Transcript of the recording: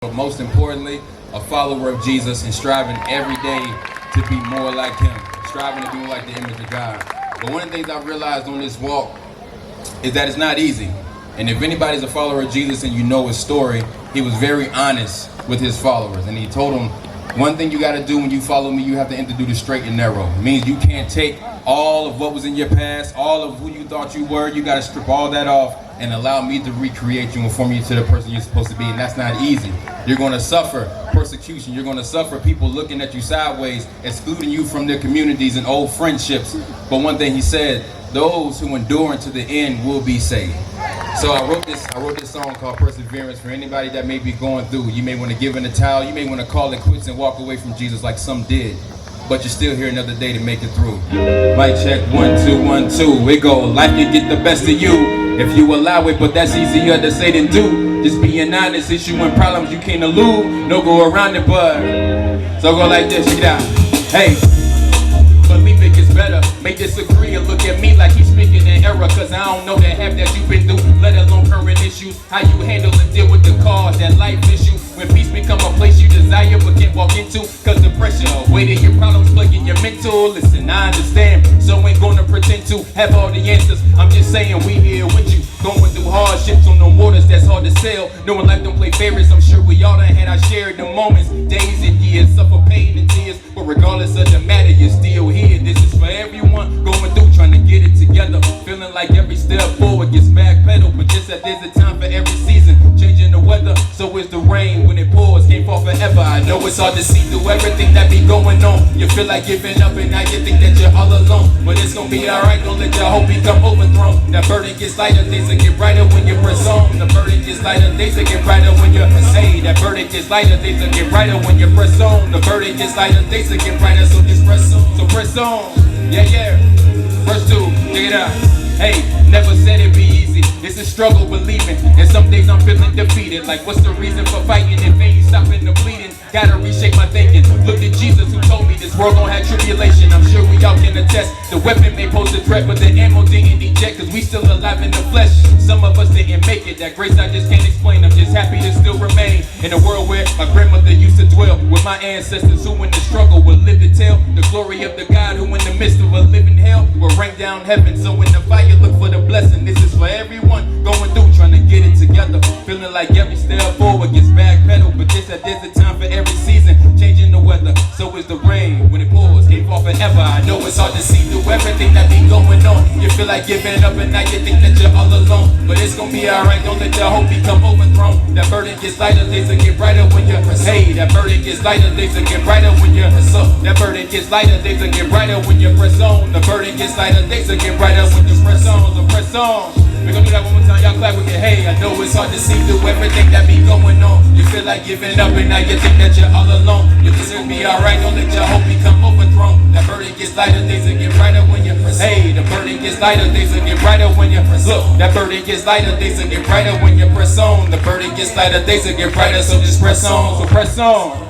But most importantly, a follower of Jesus and striving every day to be more like him, striving to be like the image of God. But one of the things I've realized on this walk is that it's not easy. And if anybody's a follower of Jesus and you know his story, he was very honest with his followers. And he told them, one thing you got to do when you follow me, you have to enter through the straight and narrow. It means you can't take all of what was in your past, all of who you thought you were. You got to strip all that off and allow me to recreate you and form you to the person you're supposed to be. And that's not easy. You're going to suffer persecution. You're going to suffer people looking at you sideways, excluding you from their communities and old friendships. But one thing he said, those who endure unto the end will be saved. So I wrote this song called Perseverance for anybody that may be going through. You may want to give in a towel. You may want to call it quits and walk away from Jesus like some did. But you're still here another day to make it through. Mic check, 1, 2, 1, 2. It go, life can get the best of you if you allow it, but that's easier to say than do. Just being honest, issuing problems you can't elude. No go around it, but so go like this, check it out. Hey, believe it gets better. May disagree and look at me like he's speaking in error, cause I don't know the half that you've been through, let alone current issues. How you handle and deal with the cause, that life issue. When peace become a place you desire but can't walk into, cause the pressure of weighting your problems plaguing your mental. Listen, I understand, so ain't gonna pretend to have all the answers. I'm just saying we here with you, going through hardships on the waters that's hard to sail. Knowing life don't play favorites, I'm sure we all done had our share of the moments, days and years, suffer pain and tears. But regardless of the matter, you're still here. This is for everyone going through, trying to get it together. Feeling like every step forward gets backpedaled, but just that there's a time for every season. Changing the weather, so is the rain. When it pours, can't fall forever. I know it's hard to see through everything that be going on. You feel like giving up and now you think that you're all alone. But it's gonna be alright, don't let your hope become overthrown. That burden gets lighter, things will get brighter when you press on. The burden gets lighter, things will get brighter when you say. That burden gets lighter, things will get brighter when you press on. The burden gets lighter, things will get brighter, so just press on. So press on, yeah. Verse 2, check it out. Hey, never said it'd be easy. It's a struggle believing, and some days I'm feeling defeated. Like what's the reason for fighting if ain't stopping the bleeding? Gotta reshape my thinking. Look at Jesus who told me this world gon' have tribulation. I'm sure we all can attest. The weapon may pose a threat, but the ammo didn't eject, cause we still alive in the flesh. Some of us didn't make it. That grace I just can't explain. I'm just happy to still remain in a world where my grandmother used to dwell with my ancestors who in the struggle will live to tell the glory of the God who in the midst of a living hell will rain down heaven. So in the fire look for the blessing. This is for everyone going through, trying to get it together. Feeling like every step forward gets backpedaled, but just that there's a time for every season. Changing the weather, so is the rain. When it pours, can't fall forever. I know it's hard to see through everything that be going on. You feel like giving up and now you think that you're all alone. But it's gonna be alright, don't let your hope become overthrown. That burden gets lighter, things will get brighter when you're hey, that burden gets lighter, things will get brighter when you're that burden gets lighter, things will get brighter when you press on. The burden gets lighter, things will get brighter when you press on. So press on. We're gonna do that one more time, y'all clap with it. Hey, I know it's hard to see through everything that be going on. You feel like giving up and now you think that you're all alone. You think it'll be alright, don't let your hope become overthrown. That burden gets lighter, things will get brighter when you press. Hey, the burden gets lighter, things will get brighter when you press. Look, that burden gets lighter, things will get brighter when you press on. The burden gets lighter, things will get brighter, so just press on, so press on.